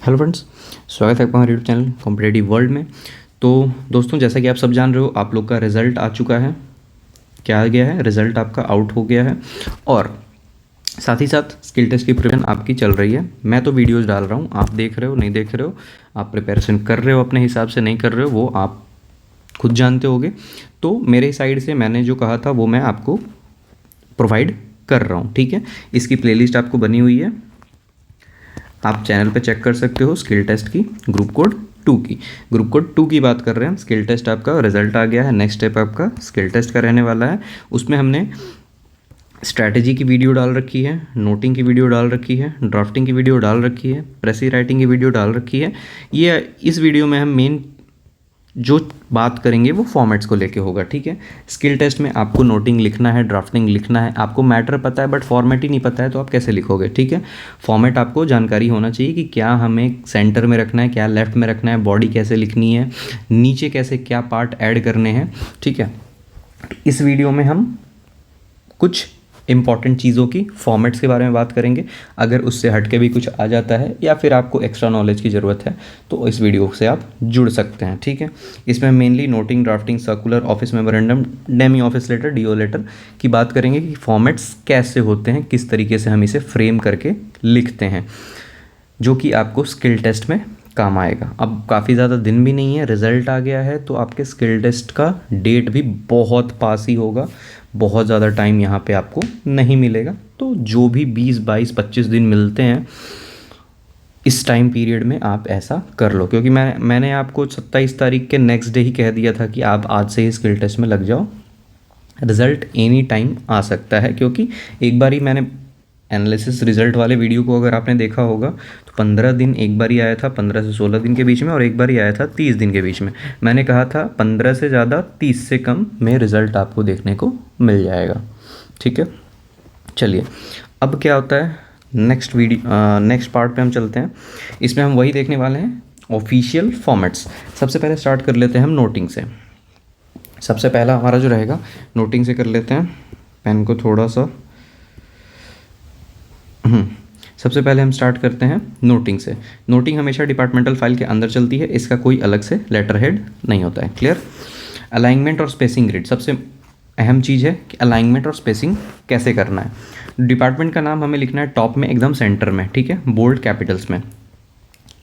Hello friends, स्वागत है आपका हमारे यूट्यूब चैनल कॉम्पिटिटिव वर्ल्ड में। तो दोस्तों, जैसा कि आप सब जान रहे हो, आप लोग का रिज़ल्ट आ चुका है। क्या आ गया है? रिज़ल्ट आपका आउट हो गया है और साथ ही साथ स्किल टेस्ट की प्रिपरेशन आपकी चल रही है। मैं तो वीडियोस डाल रहा हूँ, आप देख रहे हो नहीं देख रहे हो, आप प्रिपरेशन कर रहे हो अपने हिसाब से नहीं कर रहे हो, वो आप खुद जानते होगे। तो मेरे साइड से मैंने जो कहा था वो मैं आपको प्रोवाइड कर रहा हूँ, ठीक है। इसकी प्लेलिस्ट आपको बनी हुई है, आप चैनल पे चेक कर सकते हो। स्किल टेस्ट की ग्रुप कोड 2 की, ग्रुप कोड 2 की बात कर रहे हैं। स्किल टेस्ट आपका रिजल्ट आ गया है, नेक्स्ट स्टेप आपका स्किल टेस्ट का रहने वाला है। उसमें हमने स्ट्रैटेजी की वीडियो डाल रखी है, नोटिंग की वीडियो डाल रखी है, ड्राफ्टिंग की वीडियो डाल रखी है, प्रेसी राइटिंग की वीडियो डाल रखी है। ये इस वीडियो में हम मेन जो बात करेंगे वो फॉर्मेट्स को लेके होगा, ठीक है। स्किल टेस्ट में आपको नोटिंग लिखना है, ड्राफ्टिंग लिखना है, आपको मैटर पता है बट फॉर्मेट ही नहीं पता है तो आप कैसे लिखोगे, ठीक है। फॉर्मेट आपको जानकारी होना चाहिए कि क्या हमें सेंटर में रखना है, क्या लेफ्ट में रखना है, बॉडी कैसे लिखनी है, नीचे कैसे क्या पार्ट ऐड करने हैं, ठीक है। इस वीडियो में हम कुछ इंपॉर्टेंट चीज़ों की फॉर्मेट्स के बारे में बात करेंगे। अगर उससे हट के भी कुछ आ जाता है या फिर आपको एक्स्ट्रा नॉलेज की ज़रूरत है तो इस वीडियो से आप जुड़ सकते हैं, ठीक है। इसमें mainly noting, drafting, circular, office memorandum, demi office letter, DO letter की बात करेंगे कि फॉर्मेट्स कैसे होते हैं, किस तरीके से हम इसे फ्रेम करके लिखते हैं, जो कि आपको स्किल टेस्ट में काम आएगा। अब काफ़ी ज़्यादा दिन भी नहीं है, रिज़ल्ट आ गया है तो आपके स्किल टेस्ट का डेट भी बहुत पास ही होगा। बहुत ज़्यादा टाइम यहाँ पे आपको नहीं मिलेगा। तो जो भी 20, 22, 25 दिन मिलते हैं इस टाइम पीरियड में आप ऐसा कर लो, क्योंकि मैंने आपको 27 तारीख के नेक्स्ट डे ही कह दिया था कि आप आज से ही स्किल टेस्ट में लग जाओ। रिज़ल्ट एनी टाइम आ सकता है, क्योंकि एक बार ही मैंने एनालिसिस रिजल्ट वाले वीडियो को अगर आपने देखा होगा तो 15 दिन एक बार ही आया था, 15 से 16 दिन के बीच में, और एक बार ही आया था 30 दिन के बीच में। मैंने कहा था 15 से ज़्यादा 30 से कम में रिज़ल्ट आपको देखने को मिल जाएगा, ठीक है। चलिए, अब क्या होता है नेक्स्ट पार्ट पे हम चलते हैं। इसमें हम वही देखने वाले हैं, ऑफिशियल फॉर्मेट्स। सबसे पहले स्टार्ट कर लेते हैं हम नोटिंग से। सबसे पहला हमारा जो रहेगा नोटिंग से कर लेते हैं। पेन को थोड़ा सा सबसे पहले हम स्टार्ट करते हैं नोटिंग से। नोटिंग हमेशा डिपार्टमेंटल फाइल के अंदर चलती है, इसका कोई अलग से लेटर हेड नहीं होता है, क्लियर। अलाइनमेंट और स्पेसिंग ग्रिड, सबसे अहम चीज़ है कि अलाइनमेंट और स्पेसिंग कैसे करना है। डिपार्टमेंट का नाम हमें लिखना है टॉप में, एकदम सेंटर में, ठीक है, बोल्ड कैपिटल्स में।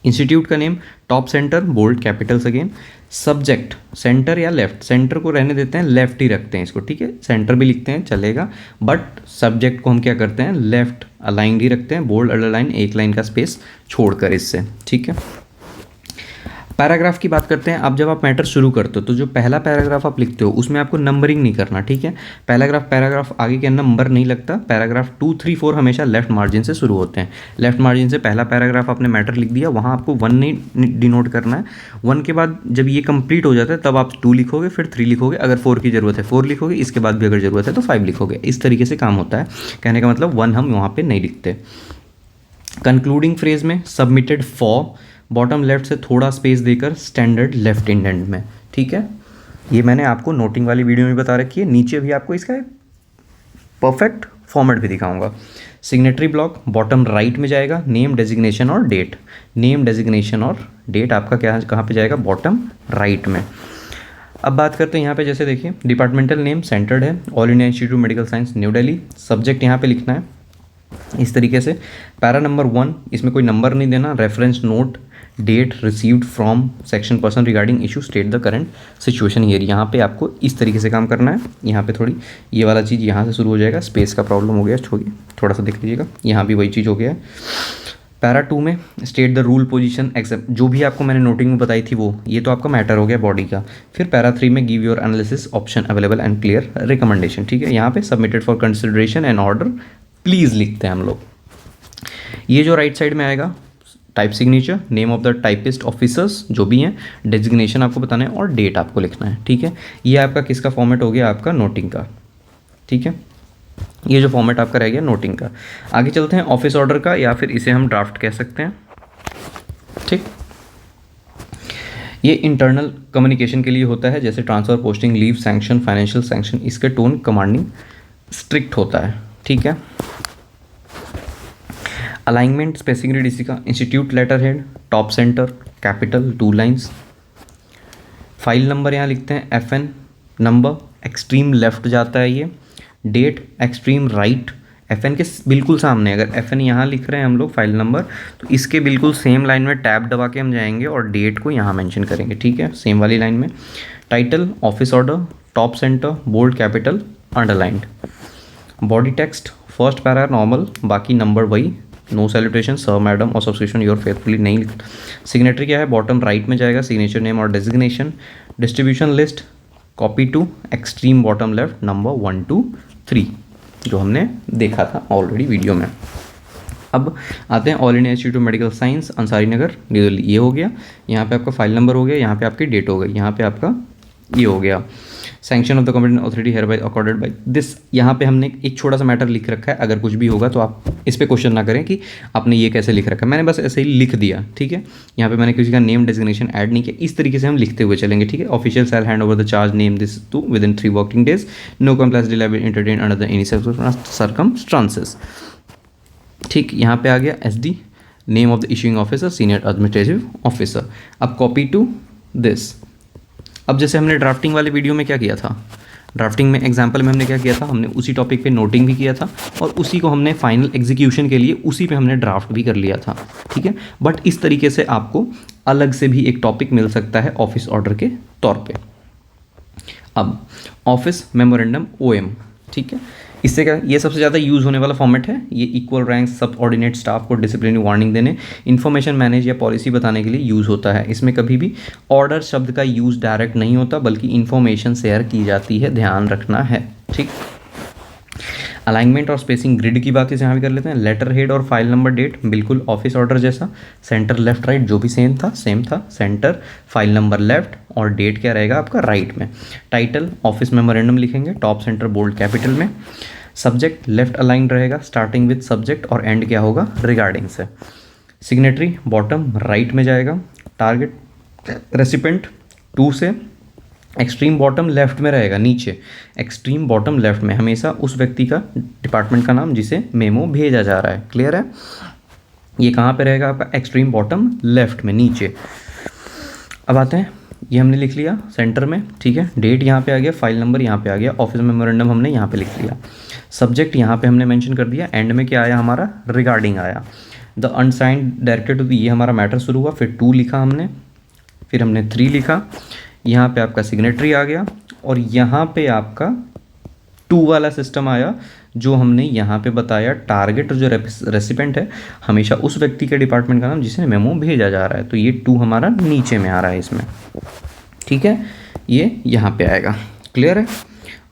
इंस्टीट्यूट का name top centre, bold capitals again. Subject centre या लेफ्ट, सेंटर को रहने देते हैं, लेफ्ट ही रखते हैं इसको, ठीक है। सेंटर भी लिखते हैं चलेगा, बट सब्जेक्ट को हम क्या करते हैं, लेफ्ट अलाइंड ही रखते हैं, बोल्ड अंडरलाइन, एक लाइन का स्पेस छोड़कर इससे, ठीक है। पैराग्राफ की बात करते हैं। अब जब आप मैटर शुरू करते हो तो जो पहला पैराग्राफ आप लिखते हो उसमें आपको नंबरिंग नहीं करना, ठीक है। पैराग्राफ आगे के नंबर नहीं लगता। पैराग्राफ 2, 3, 4 हमेशा लेफ्ट मार्जिन से शुरू होते हैं। लेफ्ट मार्जिन से पहला पैराग्राफ आपने मैटर लिख दिया, वहाँ आपको 1 नहीं डिनोट करना है। 1 के बाद जब ये कंप्लीट हो जाता है तब आप 2 लिखोगे, फिर 3 लिखोगे, अगर 4 की ज़रूरत है 4 लिखोगे, इसके बाद भी अगर ज़रूरत है तो 5 लिखोगे। इस तरीके से काम होता है। कहने का मतलब 1 हम वहाँ पर नहीं लिखते। कंक्लूडिंग फ्रेज में सबमिटेड फॉर, बॉटम लेफ्ट से थोड़ा स्पेस देकर स्टैंडर्ड लेफ्ट इंडेंट में, ठीक है। ये मैंने आपको नोटिंग वाली वीडियो में बता रखी है। नीचे भी आपको इसका परफेक्ट फॉर्मेट भी दिखाऊंगा। सिग्नेटरी ब्लॉक बॉटम राइट में जाएगा। नेम, डेजिग्नेशन और डेट, नेम, डेजिग्नेशन और डेट आपका क्या कहाँ पे जाएगा, बॉटम राइट में। अब बात करते हैं यहाँ पे, जैसे देखिए डिपार्टमेंटल नेम सेंटर्ड है, all India institute medical science new Delhi. Subject यहाँ पे लिखना है इस तरीके से। पैरा नंबर 1, इसमें कोई नंबर नहीं देना। Reference note, date received from section person regarding issue, state the current situation here. यहाँ पे आपको इस तरीके से काम करना है। यहाँ पे थोड़ी ये वाला चीज़ यहाँ से शुरू हो जाएगा, स्पेस का प्रॉब्लम हो गया, थोड़ा सा देख लीजिएगा, यहाँ भी वही चीज़ हो गया है। पैरा 2 में state the rule position except, जो भी आपको मैंने नोटिंग में बताई थी वो, ये तो आपका मैटर हो गया बॉडी का। फिर पैरा 3 में give your analysis option available and clear recommendation, ठीक है। यहाँ पे submitted for consideration and order please लिखते हैं हम लोग। ये जो राइट साइड में आएगा type signature, name of the typist, officers जो भी हैं, डेजिग्नेशन आपको बताना है और डेट आपको लिखना है, ठीक है। ये आपका किसका फॉर्मेट हो गया, आपका नोटिंग का, ठीक है। ये जो फॉर्मेट आपका रह गया नोटिंग का। आगे चलते हैं ऑफिस ऑर्डर का, या फिर इसे हम ड्राफ्ट कह सकते हैं, ठीक। ये इंटरनल कम्युनिकेशन के लिए होता है, जैसे transfer, posting, leave, sanction, financial sanction. इसके टोन कमांडिंग स्ट्रिक्ट होता है, ठीक है। अलाइनमेंट स्पेसिंग ग्रिड इसी का, institute letter head, top centre, capital 2 lines. File number यहाँ लिखते हैं FN, नंबर एक्सट्रीम लेफ्ट जाता है ये, डेट एक्सट्रीम राइट, FN के बिल्कुल सामने। अगर FN यहाँ लिख रहे हैं हम लोग फाइल नंबर, तो इसके बिल्कुल सेम लाइन में टैब दबा के हम जाएंगे और डेट को यहाँ मेंशन करेंगे, ठीक है, सेम वाली लाइन में। Title office order, top centre, bold capital underlined. Body text first para normal, बाकी नंबर वही, नो सैल्यूटेशन सर मैडम और सब्सक्रिप्शन योर फेथफुली नहीं लिख। सिग्नेचर क्या है, बॉटम राइट में जाएगा, सिग्नेचर नेम और designation. Distribution list copy to extreme bottom left, number 1 2 3, जो हमने देखा था ऑलरेडी वीडियो में। अब आते हैं all India institute of medical science Ansari Nagar new Delhi, ये हो गया। यहाँ पे आपका फाइल नंबर हो गया, यहाँ पे आपकी डेट हो गई, यहाँ पे आपका ये हो गया। Sanction of the competent authority hereby accorded by this. यहाँ पे हमने एक छोटा सा मैटर लिख रखा है, अगर कुछ भी होगा तो आप इस पे क्वेश्चन ना करें कि आपने ये कैसे लिख रखा है, मैंने बस ऐसे ही लिख दिया, ठीक है। यहाँ पे मैंने किसी का नेम डेजिग्नेशन ऐड नहीं किया, इस तरीके से हम लिखते हुए चलेंगे, ठीक है। Official shall hand over the charge name this to within 3 working days, no complaints delay will entertain under the any circumstances, ठीक। यहाँ पे आ गया SD, name of the issuing officer, senior administrative officer. अब copy to this. अब जैसे हमने drafting वाले वीडियो में क्या किया था, ड्राफ्टिंग में एग्जाम्पल में हमने क्या किया था, हमने उसी टॉपिक पे नोटिंग भी किया था और उसी को हमने फाइनल एग्जीक्यूशन के लिए उसी पे हमने ड्राफ्ट भी कर लिया था, ठीक है। बट इस तरीके से आपको अलग से भी एक टॉपिक मिल सकता है ऑफिस ऑर्डर के तौर पे। अब ऑफिस मेमोरेंडम OM, ठीक है, इससे क्या, ये सबसे ज़्यादा यूज़ होने वाला फॉर्मेट है। ये इक्वल रैंक सब ऑर्डिनेट स्टाफ को डिसिप्लिनरी वार्निंग देने, इन्फॉर्मेशन मैनेज या पॉलिसी बताने के लिए यूज़ होता है। इसमें कभी भी ऑर्डर शब्द का यूज़ डायरेक्ट नहीं होता, बल्कि इन्फॉर्मेशन शेयर की जाती है, ध्यान रखना है, ठीक। अलाइनमेंट और स्पेसिंग ग्रिड की बात इसे यहाँ भी कर लेते हैं। लेटर हेड और फाइल नंबर डेट बिल्कुल ऑफिस ऑर्डर जैसा, सेंटर लेफ्ट राइट जो भी सेम था सेंटर, फाइल नंबर लेफ्ट और डेट क्या रहेगा आपका राइट में। टाइटल ऑफिस मेमोरेंडम लिखेंगे, टॉप सेंटर बोल्ड कैपिटल में। सब्जेक्ट लेफ्ट अलाइंड रहेगा, स्टार्टिंग विद सब्जेक्ट और एंड क्या होगा रिगार्डिंग से। सिग्नेटरी बॉटम राइट में जाएगा। टारगेट रेसिपेंट 2 से एक्सट्रीम बॉटम लेफ्ट में रहेगा, नीचे एक्सट्रीम बॉटम लेफ्ट में हमेशा उस व्यक्ति का डिपार्टमेंट का नाम जिसे मेमो भेजा जा रहा है, क्लियर है। ये कहाँ पे रहेगा आपका एक्सट्रीम बॉटम लेफ्ट में नीचे। अब आते हैं, ये हमने लिख लिया सेंटर में, ठीक है। डेट यहाँ पे आ गया, फाइल नंबर यहाँ पे आ गया, ऑफिस मेमोरेंडम हमने यहाँ पे लिख लिया। सब्जेक्ट यहाँ पे हमने मेंशन कर दिया, एंड में क्या आया हमारा रिगार्डिंग आया। द अनसाइंड डायरेक्टेड टू, ये हमारा मैटर शुरू हुआ, फिर 2 लिखा हमने, फिर हमने 3 लिखा, यहाँ पे आपका सिग्नेटरी आ गया और यहाँ पे आपका 2 वाला सिस्टम आया जो हमने यहाँ पे बताया। टारगेट जो रेसिपेंट है हमेशा उस व्यक्ति के डिपार्टमेंट का नाम जिसे मेमो भेजा जा रहा है, तो ये 2 हमारा नीचे में आ रहा है इसमें, ठीक है, ये यहाँ पे आएगा, क्लियर है।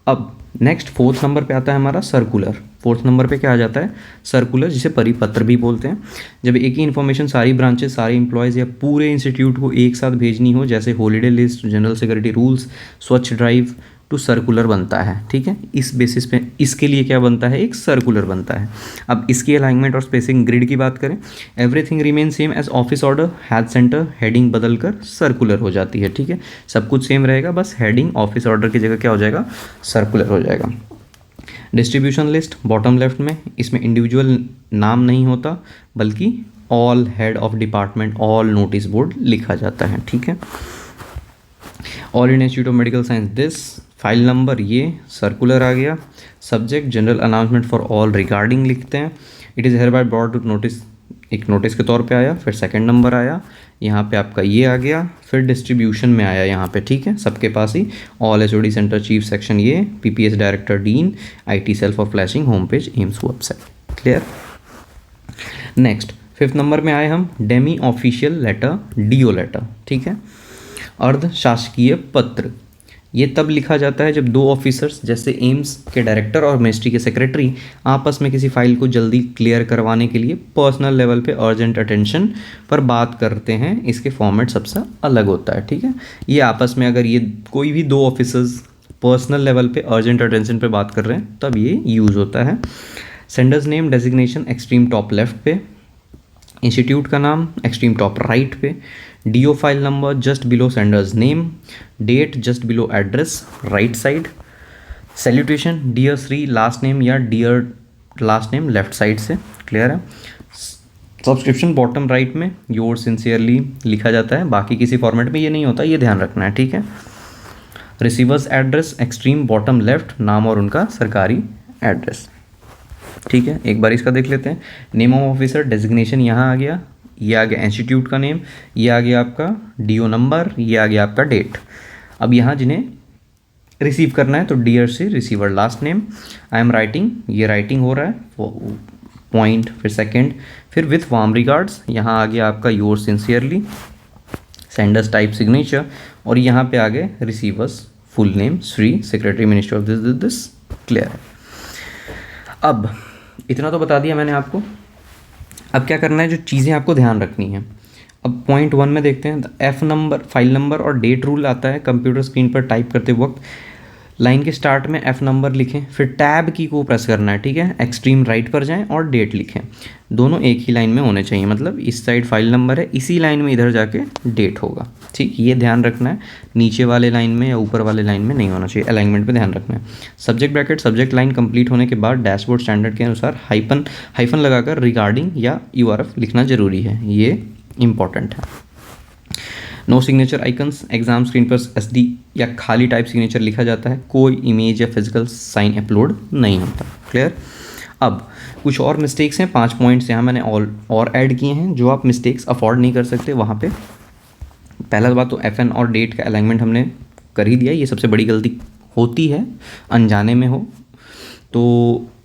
अब नेक्स्ट 4th नंबर पे आता है हमारा सर्कुलर। 4th नंबर पे क्या आ जाता है सर्कुलर, जिसे परिपत्र भी बोलते हैं। जब एक ही इन्फॉर्मेशन सारी ब्रांचेस, सारे एम्प्लॉयज़ या पूरे इंस्टीट्यूट को एक साथ भेजनी हो, जैसे holiday list, general security rules, स्वच्छ ड्राइव, टू सर्कुलर बनता है, ठीक है। इस बेसिस पे इसके लिए क्या बनता है, एक सर्कुलर बनता है। अब इसकी अलाइनमेंट और स्पेसिंग ग्रिड की बात करें, everything remain same as office order, head centre heading बदल कर सर्कुलर हो जाती है, ठीक है। सब कुछ सेम रहेगा, बस हेडिंग ऑफिस ऑर्डर की जगह क्या हो जाएगा सर्कुलर हो जाएगा। डिस्ट्रीब्यूशन लिस्ट बॉटम लेफ्ट में, इसमें इंडिविजुअल नाम नहीं होता बल्कि all head of department, all notice board लिखा जाता है, ठीक है। All India institute of medical science this, file number ये सर्कुलर आ गया। Subject general announcement for all regarding लिखते हैं। It is hereby brought to notice, एक नोटिस के तौर पे आया, फिर सेकंड नंबर आया, यहाँ पे आपका ये आ गया, फिर डिस्ट्रीब्यूशन में आया यहाँ पे, ठीक है, सबके पास ही। All HOD centre chief section ये, PPS director dean, IT cell for flashing home page AIIMS website, clear. Next 5th number में आए हम, demi official letter, DO letter, ठीक है, अर्ध शासकीय पत्र। ये तब लिखा जाता है जब 2 ऑफिसर्स जैसे एम्स के डायरेक्टर और मिनिस्ट्री के सेक्रेटरी आपस में किसी फाइल को जल्दी क्लियर करवाने के लिए पर्सनल लेवल पे अर्जेंट अटेंशन पर बात करते हैं। इसके फॉर्मेट सबसे अलग होता है, ठीक है। ये आपस में अगर ये कोई भी 2 ऑफिसर्स पर्सनल लेवल पे अर्जेंट अटेंशन पे बात कर रहे हैं तब ये यूज़ होता है। Sender's name designation extreme top left पे, इंस्टीट्यूट का नाम एक्सट्रीम टॉप राइट पे, DO file number just below sender's name, date just below address right side, salutation dear Shri last name या dear last name left side से, clear है। Subscription bottom right में your sincerely लिखा जाता है, बाकी किसी फॉर्मेट में ये नहीं होता, ये ध्यान रखना है, ठीक है। Receiver's address extreme bottom left, नाम और उनका सरकारी एड्रेस, ठीक है। एक बार इसका देख लेते हैं। नेम ऑफ ऑफिसर डेजिग्नेशन यहाँ आ गया, ये आ गया इंस्टीट्यूट का नेम, ये आ गया आपका डीओ नंबर, ये आ गया आपका डेट। अब यहाँ जिन्हें रिसीव करना है तो डियर से receiver last name, I am writing, ये राइटिंग हो रहा है, पॉइंट, फिर सेकंड, फिर विथ वार्म रिगार्ड्स, यहाँ आ गया आपका your sincerely, senders type signature, और यहाँ पे आ गए receivers full name Shri secretary minister of this. Clear है। अब इतना तो बता दिया मैंने आपको, अब क्या करना है, जो चीज़ें आपको ध्यान रखनी है। अब पॉइंट 1 में देखते हैं, एफ नंबर, फाइल नंबर और डेट रूल आता है कंप्यूटर स्क्रीन पर टाइप करते वक्त। लाइन के स्टार्ट में एफ नंबर लिखें, फिर टैब की को प्रेस करना है, ठीक है। एक्सट्रीम राइट पर जाएं और डेट लिखें, दोनों एक ही लाइन में होने चाहिए, मतलब इस साइड फाइल नंबर है, इसी लाइन में इधर जाके डेट होगा, ठीक। ये ध्यान रखना है, नीचे वाले लाइन में या ऊपर वाले लाइन में नहीं होना चाहिए, अलाइनमेंट पे ध्यान रखना है। Subject bracket, subject line complete होने के बाद डैशबोर्ड स्टैंडर्ड के अनुसार हाइफन लगाकर रिगार्डिंग या यूआरएफ लिखना जरूरी है, ये इंपॉर्टेंट है। No signature icons, exam screen पर एसडी या खाली टाइप सिग्नेचर लिखा जाता है, कोई इमेज या फिजिकल साइन अपलोड नहीं होता। क्लियर। अब कुछ और मिस्टेक्स हैं, 5 पॉइंट्स यहाँ मैंने और ऐड किए हैं, जो आप मिस्टेक्स अफोर्ड नहीं कर सकते वहाँ पे। पहला बात तो एफएन और डेट का अलाइनमेंट हमने कर ही दिया, ये सबसे बड़ी गलती होती है, अनजाने में हो तो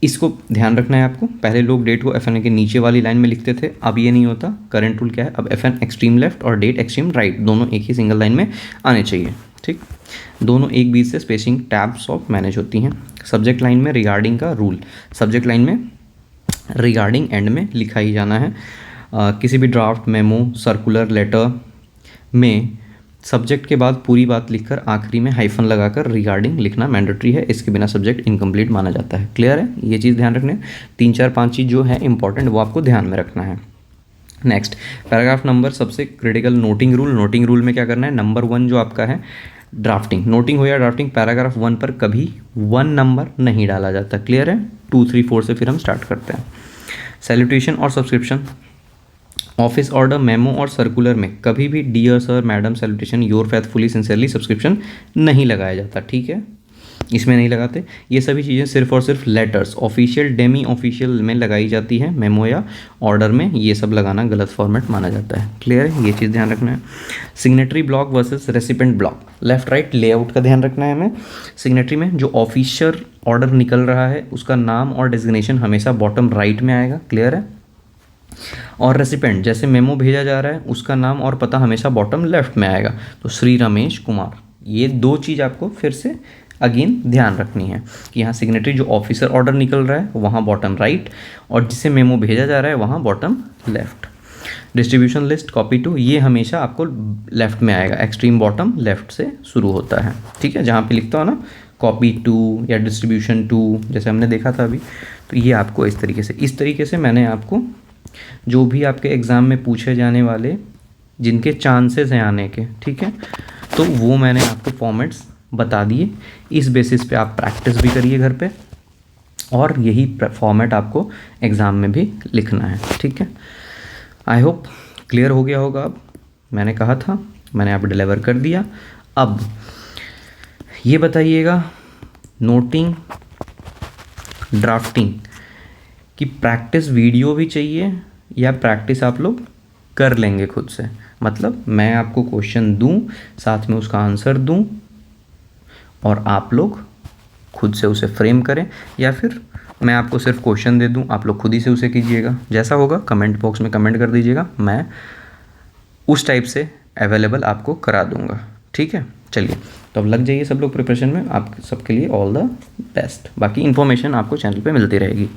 इसको ध्यान रखना है आपको। पहले लोग डेट को एफएन के नीचे वाली लाइन में लिखते थे, अब ये नहीं होता। करंट रूल क्या है, अब एफएन एक्सट्रीम लेफ्ट और डेट एक्सट्रीम राइट, दोनों एक ही सिंगल लाइन में आने चाहिए, ठीक। दोनों एक बीच से स्पेसिंग टैब्स ऑफ मैनेज होती हैं। सब्जेक्ट लाइन में रिगार्डिंग का रूल, सब्जेक्ट लाइन में रिगार्डिंग एंड में लिखा ही जाना है। किसी भी ड्राफ्ट, मेमो, सर्कुलर, लेटर में सब्जेक्ट के बाद पूरी बात लिखकर आखिरी में हाइफन लगाकर रिगार्डिंग लिखना मैंडेटरी है, इसके बिना सब्जेक्ट इनकम्प्लीट माना जाता है। क्लियर है, ये चीज़ ध्यान रखना है। 3 4 5 चीज़ जो है इंपॉर्टेंट वो आपको ध्यान में रखना है। नेक्स्ट, पैराग्राफ नंबर सबसे critical. Noting rule, noting rule में क्या करना है, नंबर 1 जो आपका है ड्राफ्टिंग, नोटिंग हो या ड्राफ्टिंग, पैराग्राफ 1 पर कभी 1 नंबर नहीं डाला जाता। क्लियर है, 2 3 4 से फिर हम स्टार्ट करते हैं। सैल्यूटेशन और सब्सक्रिप्शन, ऑफिस ऑर्डर, मेमो और सर्कुलर में कभी भी dear sir, madam, salutation, your faithfully, sincerely, subscription नहीं लगाया जाता, ठीक है, इसमें नहीं लगाते। ये सभी चीज़ें सिर्फ और सिर्फ लेटर्स, ऑफिशियल, डेमी ऑफिशियल में लगाई जाती है, मेमो या ऑर्डर में ये सब लगाना गलत फॉर्मेट माना जाता है। क्लियर है, ये चीज़ ध्यान रखना है। Signatory block versus recipient block, left right layout का ध्यान रखना है हमें। सिग्नेटरी में जो ऑफिशियल ऑर्डर निकल रहा है उसका नाम और डेजिग्नेशन हमेशा बॉटम राइट में आएगा। क्लियर है। और रेसिपेंट, जैसे मेमो भेजा जा रहा है उसका नाम और पता हमेशा बॉटम लेफ्ट में आएगा, तो श्री रमेश कुमार। ये 2 चीज़ आपको फिर से अगेन ध्यान रखनी है कि यहाँ सिग्नेटरी जो ऑफिसर ऑर्डर निकल रहा है वहाँ बॉटम राइट, और जिसे मेमो भेजा जा रहा है वहाँ bottom left. Distribution list, copy to, ये हमेशा आपको लेफ्ट में आएगा, एक्सट्रीम बॉटम लेफ्ट से शुरू होता है, ठीक है। जहाँ पे लिखता हो ना कॉपी टू या डिस्ट्रीब्यूशन टू, जैसे हमने देखा था अभी, तो ये आपको इस तरीके से मैंने आपको जो भी आपके एग्ज़ाम में पूछे जाने वाले जिनके चांसेस हैं आने के, ठीक है, तो वो मैंने आपको फॉर्मेट्स बता दिए। इस बेसिस पे आप प्रैक्टिस भी करिए घर पे, और यही फॉर्मेट आपको एग्ज़ाम में भी लिखना है, ठीक है। आई होप क्लियर हो गया होगा। अब मैंने कहा था, मैंने आप डिलीवर कर दिया। अब ये बताइएगा, नोटिंग, ड्राफ्टिंग की प्रैक्टिस वीडियो भी चाहिए या प्रैक्टिस आप लोग कर लेंगे खुद से, मतलब मैं आपको क्वेश्चन दूं, साथ में उसका आंसर दूं और आप लोग खुद से उसे फ्रेम करें, या फिर मैं आपको सिर्फ क्वेश्चन दे दूं, आप लोग खुद ही से उसे कीजिएगा। जैसा होगा कमेंट बॉक्स में कमेंट कर दीजिएगा, मैं उस टाइप से अवेलेबल आपको करा दूंगा, ठीक है। चलिए, तो अब लग जाइए सब लोग प्रिपरेशन में। आप सबके लिए ऑल द बेस्ट। बाकी इन्फॉर्मेशन आपको चैनल पे मिलती रहेगी।